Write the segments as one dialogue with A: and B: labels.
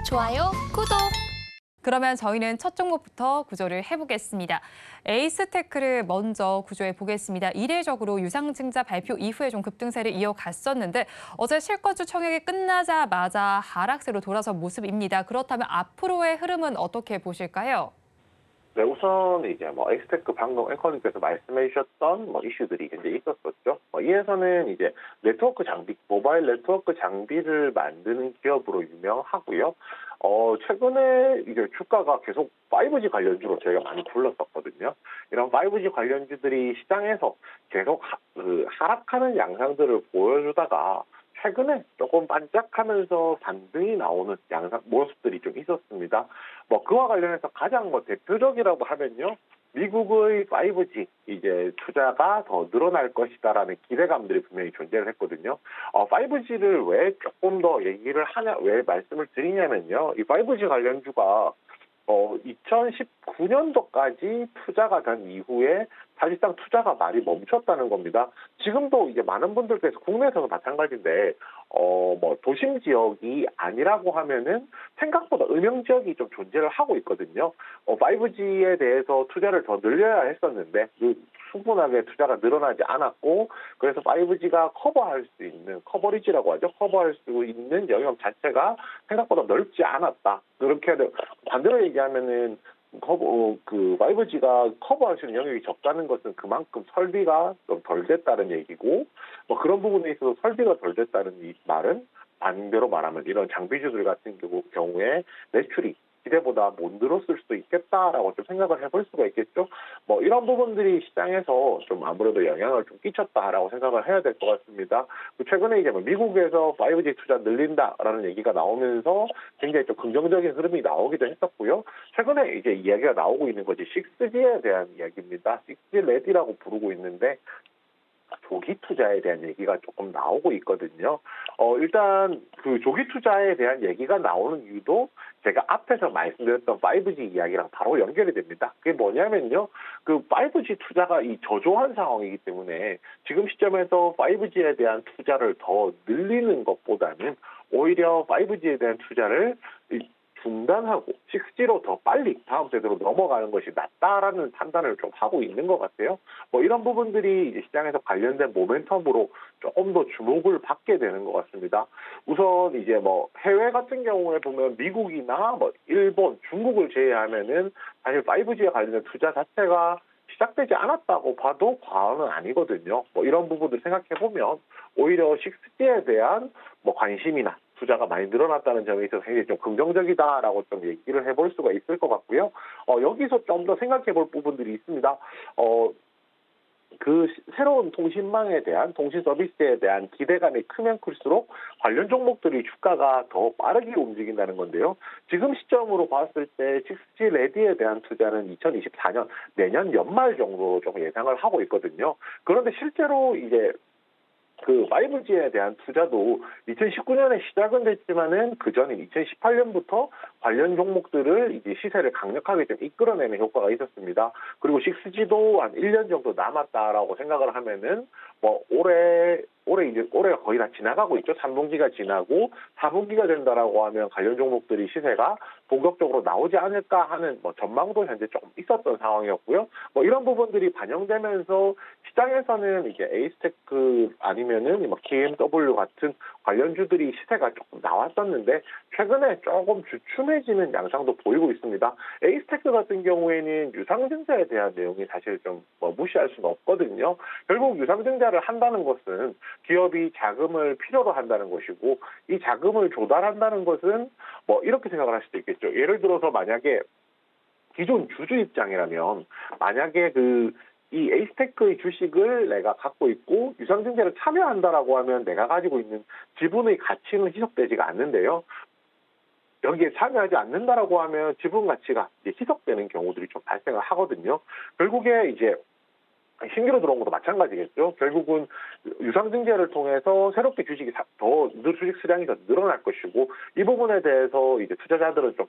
A: 좋아요, 구독.
B: 그러면 저희는 첫 종목부터 구조를 해보겠습니다. 에이스테크를 먼저 구조해 보겠습니다. 이례적으로 유상증자 발표 이후에 좀 급등세를 이어갔었는데 어제 실거주 청약이 끝나자마자 하락세로 돌아선 모습입니다. 그렇다면 앞으로의 흐름은 어떻게 보실까요?
C: 네, 우선 이제 엑스테크 방금 앵커님께서 말씀해 주셨던 이슈들이 굉장히 있었었죠. 이에서는 이제 네트워크 장비, 모바일 네트워크 장비를 만드는 기업으로 유명하고요. 최근에 이제 주가가 계속 5G 관련주로 저희가 많이 불렀었거든요. 이런 5G 관련주들이 시장에서 계속 하락하는 양상들을 보여주다가 최근에 조금 반짝하면서 반등이 나오는 양상 모습들이 좀 있었습니다. 그와 관련해서 가장 대표적이라고 하면요. 미국의 5G 이제 투자가 더 늘어날 것이다라는 기대감들이 분명히 존재를 했거든요. 5G를 왜 조금 더 얘기를 하냐, 왜 말씀을 드리냐면요. 이 5G 관련주가 2019년도까지 투자가 된 이후에 사실상 투자가 많이 멈췄다는 겁니다. 지금도 이제 많은 분들께서 국내에서도 마찬가지인데, 도심 지역이 아니라고 하면은 생각보다 음영 지역이 좀 존재를 하고 있거든요. 5G에 대해서 투자를 더 늘려야 했었는데, 충분하게 투자가 늘어나지 않았고, 그래서 5G가 커버할 수 있는, 커버리지라고 하죠. 커버할 수 있는 영역 자체가 생각보다 넓지 않았다. 그렇게 반대로 얘기하면은, 5G가 커버할 수 있는 영역이 적다는 것은 그만큼 설비가 좀 덜 됐다는 얘기고, 그런 부분에 있어서 설비가 덜 됐다는 이 말은 반대로 말하면 이런 장비주들 같은 경우에 매출이 기대보다 못 늘었을 수도 있겠다라고 좀 생각을 해볼 수가 있겠죠. 이런 부분들이 시장에서 좀 아무래도 영향을 좀 끼쳤다라고 생각을 해야 될 것 같습니다. 최근에 이제 미국에서 5G 투자 늘린다라는 얘기가 나오면서 굉장히 좀 긍정적인 흐름이 나오기도 했었고요. 최근에 이제 이야기가 나오고 있는 것이 6G에 대한 이야기입니다. 6G 레디라고 부르고 있는데 조기 투자에 대한 얘기가 조금 나오고 있거든요. 일단 그 조기 투자에 대한 얘기가 나오는 이유도 제가 앞에서 말씀드렸던 5G 이야기랑 바로 연결이 됩니다. 그게 뭐냐면요. 그 5G 투자가 이 저조한 상황이기 때문에 지금 시점에서 5G에 대한 투자를 더 늘리는 것보다는 오히려 5G에 대한 투자를 중단하고 6G로 더 빨리 다음 세대로 넘어가는 것이 낫다라는 판단을 좀 하고 있는 것 같아요. 이런 부분들이 이제 시장에서 관련된 모멘텀으로 조금 더 주목을 받게 되는 것 같습니다. 우선 이제 해외 같은 경우에 보면 미국이나 일본, 중국을 제외하면은 사실 5G에 관련된 투자 자체가 시작되지 않았다고 봐도 과언은 아니거든요. 이런 부분들 생각해 보면 오히려 6G에 대한 관심이나 투자가 많이 늘어났다는 점에 있어서 굉장히 좀 긍정적이다라고 좀 얘기를 해볼 수가 있을 것 같고요. 여기서 좀 더 생각해 볼 부분들이 있습니다. 그 새로운 통신망에 대한 통신 서비스에 대한 기대감이 크면 클수록 관련 종목들이 주가가 더 빠르게 움직인다는 건데요. 지금 시점으로 봤을 때 6G 레디에 대한 투자는 2024년 내년 연말 정도로 좀 예상을 하고 있거든요. 그런데 실제로 이제 그 5G에 대한 투자도 2019년에 시작은 됐지만은 그 전인 2018년부터 관련 종목들을 이제 시세를 강력하게 좀 이끌어내는 효과가 있었습니다. 그리고 6G도 한 1년 정도 남았다라고 생각을 하면은 올해가 거의 다 지나가고 있죠. 3분기가 지나고 4분기가 된다라고 하면 관련 종목들이 시세가 본격적으로 나오지 않을까 하는 전망도 현재 조금 있었던 상황이었고요. 이런 부분들이 반영되면서 시장에서는 이제 에이스테크 아니면은 KMW 같은 관련주들이 시세가 조금 나왔었는데 최근에 조금 주춤해지는 양상도 보이고 있습니다. 에이스테크 같은 경우에는 유상증자에 대한 내용이 사실 좀 무시할 수는 없거든요. 결국 유상증자를 한다는 것은 기업이 자금을 필요로 한다는 것이고 이 자금을 조달한다는 것은 이렇게 생각을 할 수도 있겠죠. 예를 들어서 만약에 기존 주주 입장이라면 만약에 이 에이스테크의 주식을 내가 갖고 있고 유상증자를 참여한다라고 하면 내가 가지고 있는 지분의 가치는 희석되지가 않는데요. 여기에 참여하지 않는다라고 하면 지분 가치가 이제 희석되는 경우들이 좀 발생을 하거든요. 결국에 이제 신규로 들어온 것도 마찬가지겠죠. 결국은 유상증자를 통해서 새롭게 주식이 주식 수량이 더 늘어날 것이고 이 부분에 대해서 이제 투자자들은 좀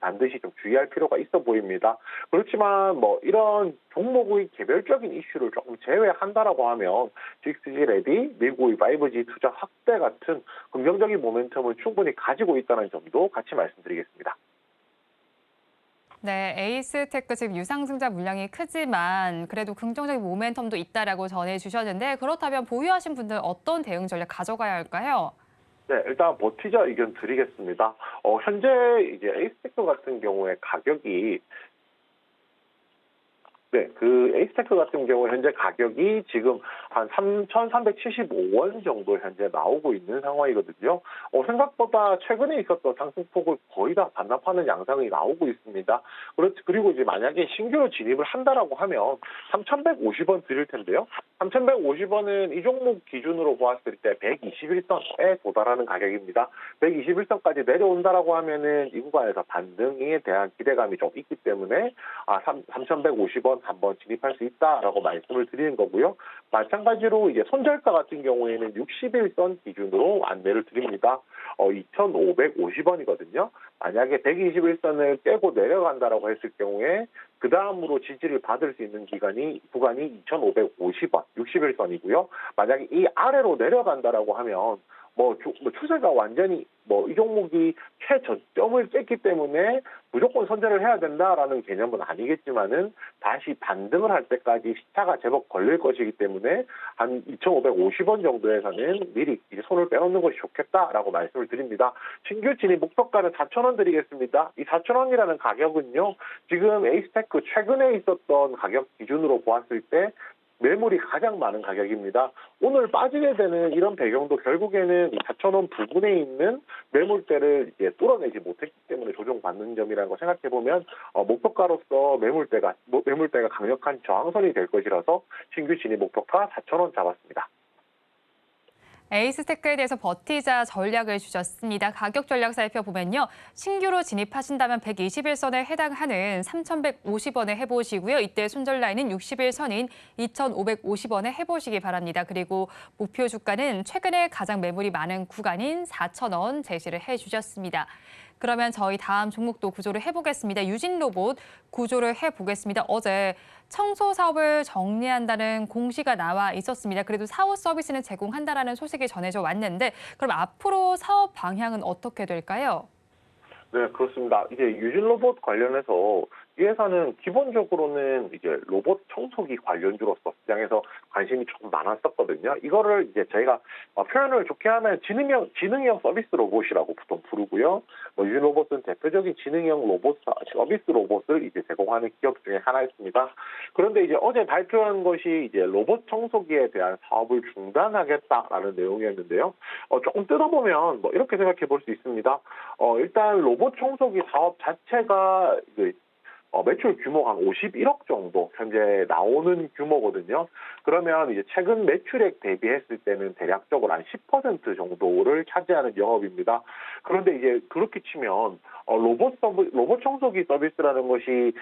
C: 반드시 좀 주의할 필요가 있어 보입니다. 그렇지만 뭐 이런 종목의 개별적인 이슈를 조금 제외한다라고 하면 6G 레디, 미국의 5G 투자 확대 같은 긍정적인 모멘텀을 충분히 가지고 있다는 점도 같이 말씀드리겠습니다.
B: 네, 에이스테크 지금 유상증자 물량이 크지만 그래도 긍정적인 모멘텀도 있다라고 전해주셨는데 그렇다면 보유하신 분들 어떤 대응 전략 가져가야 할까요?
C: 네, 일단 버티자 의견 드리겠습니다. 현재 이제 에이스테크 같은 경우에 가격이 네, 그 에이스테크 같은 경우 현재 가격이 지금 한 3,375원 정도 현재 나오고 있는 상황이거든요. 생각보다 최근에 있었던 상승폭을 거의 다 반납하는 양상이 나오고 있습니다. 그리고 이제 만약에 신규로 진입을 한다라고 하면 3,150원 드릴 텐데요. 3,150원은 이 종목 기준으로 보았을 때 121선에 도달하는 가격입니다. 121선까지 내려온다라고 하면은 이 구간에서 반등에 대한 기대감이 좀 있기 때문에 3,150원 한번 진입할 수 있다라고 말씀을 드리는 거고요. 마찬가지로 이제 손절가 같은 경우에는 61선 기준으로 안내를 드립니다. 2,550원이거든요. 만약에 121선을 깨고 내려간다라고 했을 경우에 그 다음으로 지지를 받을 수 있는 구간이 2,550원, 61선이고요. 만약에 이 아래로 내려간다라고 하면 추세가 완전히 이 종목이 최저점을 깼기 때문에 무조건 선제를 해야 된다라는 개념은 아니겠지만은 다시 반등을 할 때까지 시차가 제법 걸릴 것이기 때문에 한 2,550원 정도에서는 미리 이제 손을 빼놓는 것이 좋겠다라고 말씀을 드립니다. 신규 진입 목표가는 4,000원 드리겠습니다. 이 4,000원이라는 가격은요, 지금 에이스테크 최근에 있었던 가격 기준으로 보았을 때 매물이 가장 많은 가격입니다. 오늘 빠지게 되는 이런 배경도 결국에는 4,000원 부근에 있는 매물대를 이제 뚫어내지 못했기 때문에 조정받는 점이라는 걸 생각해 보면 목표가로서 매물대가 강력한 저항선이 될 것이라서 신규 진입 목표가 4,000원 잡았습니다.
B: 에이스테크에 대해서 버티자 전략을 주셨습니다. 가격 전략 살펴보면요. 신규로 진입하신다면 121선에 해당하는 3,150원에 해보시고요. 이때 손절 라인은 61선인 2,550원에 해보시기 바랍니다. 그리고 목표 주가는 최근에 가장 매물이 많은 구간인 4,000원 제시를 해주셨습니다. 그러면 저희 다음 종목도 구조를 해보겠습니다. 유진로봇 구조를 해보겠습니다. 어제 청소 사업을 정리한다는 공시가 나와 있었습니다. 그래도 사후 서비스는 제공한다라는 소식이 전해져 왔는데 그럼 앞으로 사업 방향은 어떻게 될까요?
C: 네, 그렇습니다. 이제 유진로봇 관련해서 이 회사는 기본적으로는 이제 로봇 청소기 관련주로서 시장에서 관심이 조금 많았었거든요. 이거를 이제 저희가 표현을 좋게 하면 지능형 서비스 로봇이라고 보통 부르고요. 유진로봇은 대표적인 지능형 서비스 로봇을 이제 제공하는 기업 중에 하나였습니다. 그런데 이제 어제 발표한 것이 이제 로봇 청소기에 대한 사업을 중단하겠다라는 내용이었는데요. 조금 뜯어보면 이렇게 생각해 볼 수 있습니다. 일단 로봇 청소기 사업 자체가 매출 규모가 한 51억 정도 현재 나오는 규모거든요. 그러면 이제 최근 매출액 대비했을 때는 대략적으로 한 10% 정도를 차지하는 영업입니다. 그런데 이제 그렇게 치면 로봇 청소기 서비스라는 것이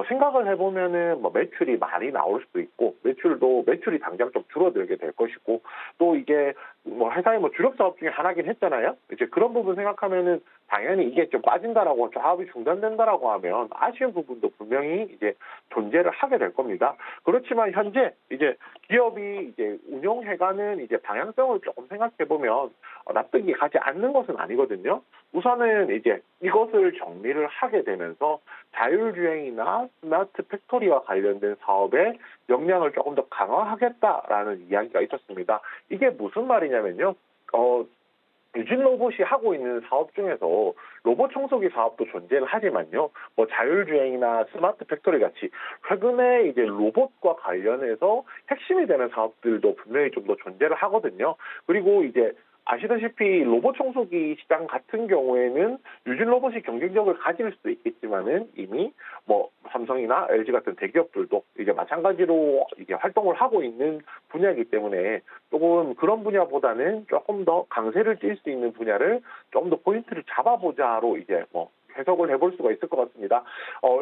C: 생각을 해보면은 매출이 많이 나올 수도 있고 매출이 당장 좀 줄어들게 될 것이고 또 이게 회사의 주력 사업 중에 하나긴 했잖아요. 이제 그런 부분 생각하면은 당연히 이게 좀 빠진다라고 사업이 중단된다라고 하면 아쉬운 부분도 분명히 이제 존재를 하게 될 겁니다. 그렇지만 현재 이제 기업이 이제 운영해가는 이제 방향성을 조금 생각해 보면 납득이 가지 않는 것은 아니거든요. 우선은 이제 이것을 정리를 하게 되면서 자율주행이나 스마트 팩토리와 관련된 사업에 역량을 조금 더 강화하겠다라는 이야기가 있었습니다. 이게 무슨 말이냐면요. 유진로봇이 하고 있는 사업 중에서 로봇 청소기 사업도 존재를 하지만요. 자율주행이나 스마트 팩토리 같이 최근에 이제 로봇과 관련해서 핵심이 되는 사업들도 분명히 좀 더 존재를 하거든요. 그리고 이제 아시다시피 로봇 청소기 시장 같은 경우에는 유진로봇이 경쟁력을 가질 수도 있겠지만은 이미 삼성이나 LG 같은 대기업들도 이제 마찬가지로 이게 활동을 하고 있는 분야이기 때문에 조금 그런 분야보다는 조금 더 강세를 띨 수 있는 분야를 좀 더 포인트를 잡아보자로 이제 해석을 해볼 수가 있을 것 같습니다.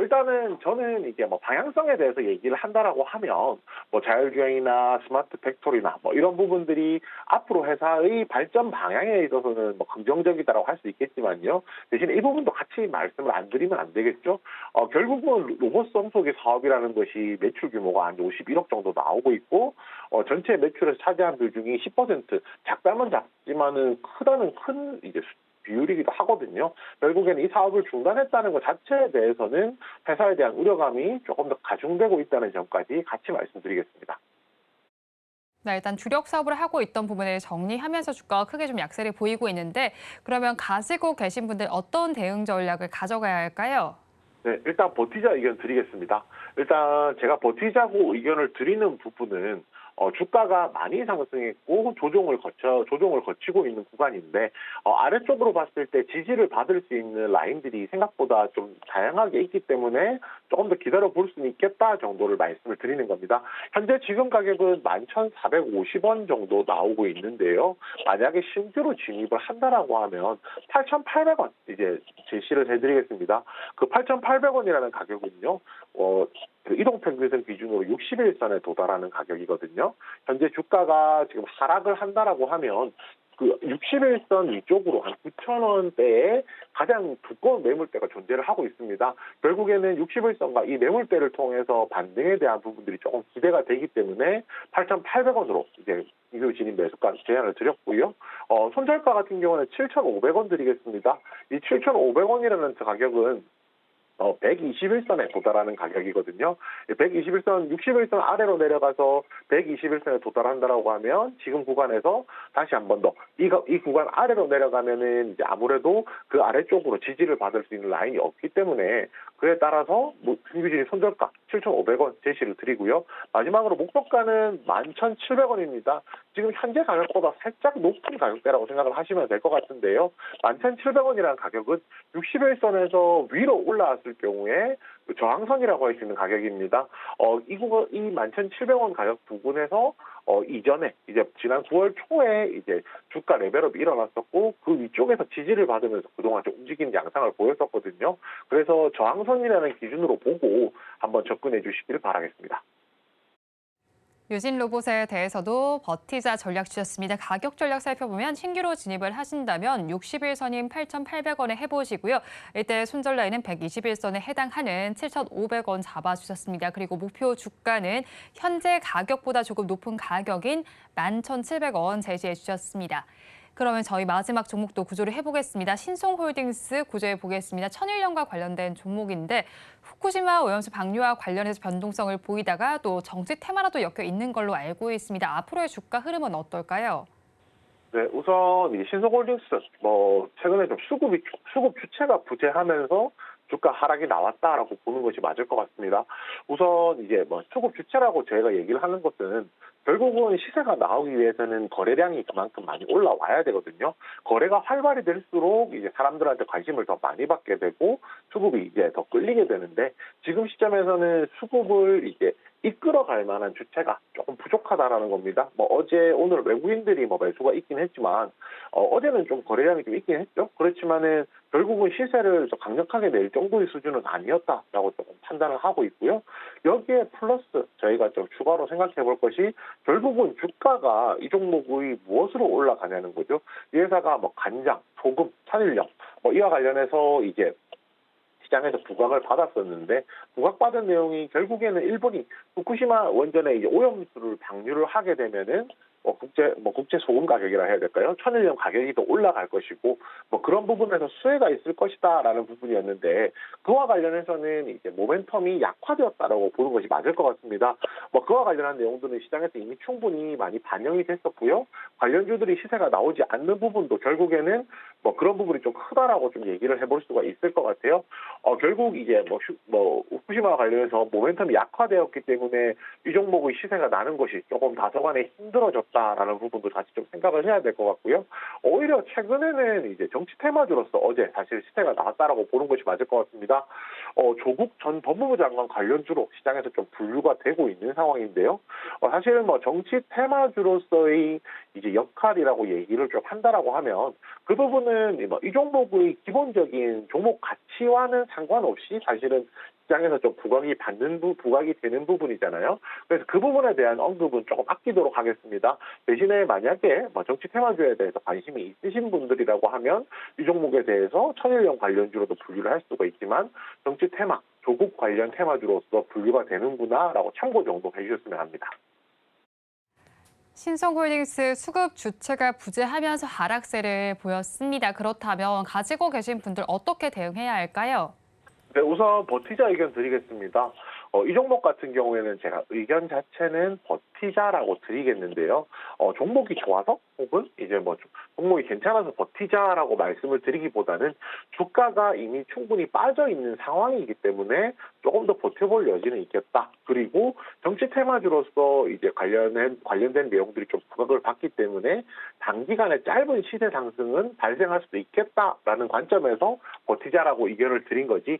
C: 일단은 저는 이제 뭐 방향성에 대해서 얘기를 한다라고 하면 뭐 자율주행이나 스마트 팩토리나 뭐 이런 부분들이 앞으로 회사의 발전 방향에 있어서는 뭐 긍정적이다라고 할 수 있겠지만요. 대신 이 부분도 같이 말씀을 안 드리면 안 되겠죠. 결국은 로봇 성소기 사업이라는 것이 매출 규모가 한 51억 정도 나오고 있고 전체 매출에서 차지한 비중이 10%, 작다면 작지만은 크다는 큰 이제 비율이기도 하거든요. 결국에는 이 사업을 중단했다는 것 자체에 대해서는 회사에 대한 우려감이 조금 더 가중되고 있다는 점까지 같이 말씀드리겠습니다.
B: 네, 일단 주력 사업을 하고 있던 부분을 정리하면서 주가가 크게 좀 약세를 보이고 있는데 그러면 가지고 계신 분들 어떤 대응 전략을 가져가야 할까요?
C: 네, 일단 버티자 의견 드리겠습니다. 일단 제가 버티자고 의견을 드리는 부분은 주가가 많이 상승했고 조정을 거치고 있는 구간인데 아래쪽으로 봤을 때 지지를 받을 수 있는 라인들이 생각보다 좀 다양하게 있기 때문에 조금 더 기다려 볼 수는 있겠다 정도를 말씀을 드리는 겁니다. 현재 지금 가격은 11,450원 정도 나오고 있는데요. 만약에 신규로 진입을 한다라고 하면 8,800원 이제 제시를 해드리겠습니다. 그 8,800원이라는 가격은요. 그 이동평균선 기준으로 60일선에 도달하는 가격이거든요. 현재 주가가 지금 하락을 한다라고 하면 그 60일선 위쪽으로 한 9,000원대에 가장 두꺼운 매물대가 존재를 하고 있습니다. 결국에는 60일선과 이 매물대를 통해서 반등에 대한 부분들이 조금 기대가 되기 때문에 8,800원으로 이제 이후 진입 매수가 제안을 드렸고요. 손절가 같은 경우는 7,500원 드리겠습니다. 이 7,500원이라는 가격은 121선에 도달하는 가격이거든요. 121선, 61선 아래로 내려가서 121선에 도달한다라고 하면 지금 구간에서 다시 한 번 더 이 구간 아래로 내려가면은 이제 아무래도 그 아래쪽으로 지지를 받을 수 있는 라인이 없기 때문에 그에 따라서 신규진입 손절가 7,500원 제시를 드리고요. 마지막으로 목표가는 11,700원입니다. 지금 현재 가격보다 살짝 높은 가격대라고 생각을 하시면 될 것 같은데요. 11,700원이라는 가격은 61선에서 위로 올라왔을 경우에 저항선이라고 할 수 있는 가격입니다. 이 11,700원 가격 부근에서 이전에 이제 지난 9월 초에 이제 주가 레벨업이 일어났었고 그 위쪽에서 지지를 받으면서 그동안 좀 움직이는 양상을 보였었거든요. 그래서 저항선이라는 기준으로 보고 한번 접근해 주시기를 바라겠습니다.
B: 유진 로봇에 대해서도 버티자 전략 주셨습니다. 가격 전략 살펴보면 신규로 진입을 하신다면 60일선인 8,800원에 해보시고요. 이때 손절 라인은 121선에 해당하는 7,500원 잡아주셨습니다. 그리고 목표 주가는 현재 가격보다 조금 높은 가격인 11,700원 제시해 주셨습니다. 그러면 저희 마지막 종목도 구조를 해보겠습니다. 신송홀딩스 구조해 보겠습니다. 천일년과 관련된 종목인데 후쿠시마 오염수 방류와 관련해서 변동성을 보이다가 또 정치 테마라도 엮여 있는 걸로 알고 있습니다. 앞으로의 주가 흐름은 어떨까요?
C: 네, 우선 이 신성홀딩스 최근에 좀 수급 주체가 부재하면서 주가 하락이 나왔다라고 보는 것이 맞을 것 같습니다. 우선 이제 수급 주체라고 저희가 얘기를 하는 것은 결국은 시세가 나오기 위해서는 거래량이 그만큼 많이 올라와야 되거든요. 거래가 활발히 될수록 이제 사람들한테 관심을 더 많이 받게 되고 수급이 이제 더 끌리게 되는데 지금 시점에서는 수급을 이제 이끌어갈 만한 주체가 조금 부족하다라는 겁니다. 어제 오늘 외국인들이 매수가 있긴 했지만 어제는 좀 거래량이 좀 있긴 했죠. 그렇지만은 결국은 시세를 좀 강력하게 낼 정도의 수준은 아니었다라고 조금 판단을 하고 있고요. 여기에 플러스 저희가 좀 추가로 생각해 볼 것이 결국은 주가가 이 종목의 무엇으로 올라가냐는 거죠. 이 회사가 간장, 소금, 천일염 이와 관련해서 이제 시장에서 부각을 받았었는데 부각받은 내용이 결국에는 일본이 후쿠시마 원전에 이제 오염수를 방류를 하게 되면은 국제 소금 가격이라 해야 될까요? 천일염 가격이 더 올라갈 것이고 그런 부분에서 수혜가 있을 것이다라는 부분이었는데 그와 관련해서는 이제 모멘텀이 약화되었다라고 보는 것이 맞을 것 같습니다. 그와 관련한 내용들은 시장에서 이미 충분히 많이 반영이 됐었고요. 관련주들이 시세가 나오지 않는 부분도 결국에는 그런 부분이 좀 크다라고 좀 얘기를 해볼 수가 있을 것 같아요. 결국 이제 후쿠시마와 관련해서 모멘텀이 약화되었기 때문에 이 종목의 시세가 나는 것이 조금 다소간에 힘들어졌다라는 부분도 다시 좀 생각을 해야 될 것 같고요. 오히려 최근에는 이제 정치 테마주로서 어제 사실 시세가 나왔다라고 보는 것이 맞을 것 같습니다. 조국 전 법무부 장관 관련주로 시장에서 좀 분류가 되고 있는 상황인데요. 사실은 정치 테마주로서의 이제 역할이라고 얘기를 좀 한다라고 하면 그 부분은 저는 이 종목의 기본적인 종목 가치와는 상관없이 사실은 시장에서 좀 부각이 되는 부분이잖아요. 그래서 그 부분에 대한 언급은 조금 아끼도록 하겠습니다. 대신에 만약에 정치 테마주에 대해서 관심이 있으신 분들이라고 하면 이 종목에 대해서 천일염 관련주로도 분류를 할 수가 있지만 정치 테마, 조국 관련 테마주로서 분류가 되는구나라고 참고 정도 해주셨으면 합니다.
B: 신성홀딩스 수급 주체가 부재하면서 하락세를 보였습니다. 그렇다면 가지고 계신 분들 어떻게 대응해야 할까요?
C: 네, 우선 버티자 의견 드리겠습니다. 이 종목 같은 경우에는 제가 의견 자체는 버티자라고 드리겠는데요. 종목이 좋아서 혹은 이제 종목이 괜찮아서 버티자라고 말씀을 드리기보다는 주가가 이미 충분히 빠져 있는 상황이기 때문에 조금 더 버텨볼 여지는 있겠다. 그리고 정치 테마주로서 이제 관련된 내용들이 좀 부각을 받기 때문에 단기간에 짧은 시세 상승은 발생할 수도 있겠다라는 관점에서 버티자라고 의견을 드린 거지.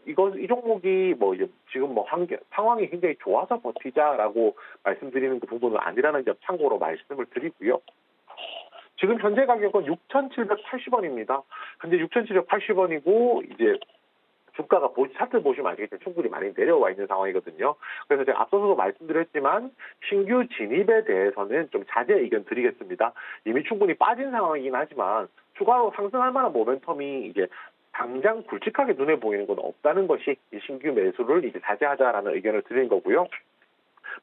C: 이 종목이 이제 지금 상황이 굉장히 좋아서 버티자라고 말씀드리는 그 부분은 아니라는 점 참고로 말씀을 드리고요. 지금 현재 가격은 6,780원입니다. 현재 6,780원이고 이제 주가가 차트 보시면 아시겠지만 충분히 많이 내려와 있는 상황이거든요. 그래서 제가 앞서서도 말씀드렸지만 신규 진입에 대해서는 좀 자제 의견 드리겠습니다. 이미 충분히 빠진 상황이긴 하지만 추가로 상승할 만한 모멘텀이 이제 당장 굵직하게 눈에 보이는 건 없다는 것이 이 신규 매수를 이제 자제하자라는 의견을 드린 거고요.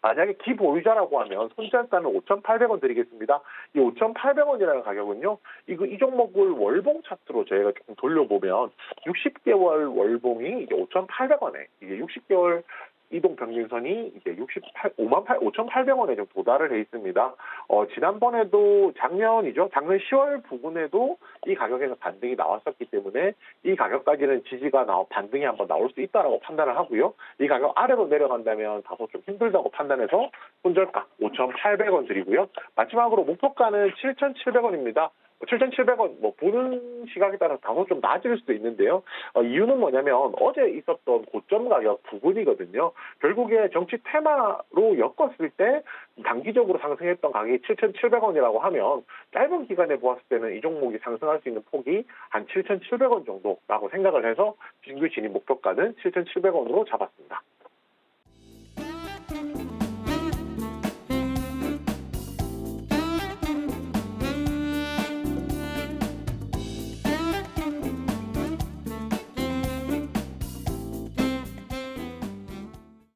C: 만약에 기보유자라고 하면 손절가는 5,800원 드리겠습니다. 이 5,800원이라는 가격은요. 이 종목을 월봉 차트로 저희가 조금 돌려보면 60개월 월봉이 이제 5,800원에 이게 60개월 이동 평균선이 이제 5,800원에 좀 도달을 해 있습니다. 지난번에도 작년 10월 부근에도 이 가격에서 반등이 나왔었기 때문에 이 가격까지는 반등이 한번 나올 수 있다라고 판단을 하고요. 이 가격 아래로 내려간다면 다소 좀 힘들다고 판단해서 손절가 5,800원 드리고요. 마지막으로 목표가는 7,700원입니다. 7,700원 보는 시각에 따라 다소 좀 낮을 수도 있는데요. 이유는 뭐냐면 어제 있었던 고점 가격 부분이거든요. 결국에 정치 테마로 엮었을 때 단기적으로 상승했던 가격이 7,700원이라고 하면 짧은 기간에 보았을 때는 이 종목이 상승할 수 있는 폭이 한 7,700원 정도라고 생각을 해서 신규 진입 목표가는 7,700원으로 잡았습니다.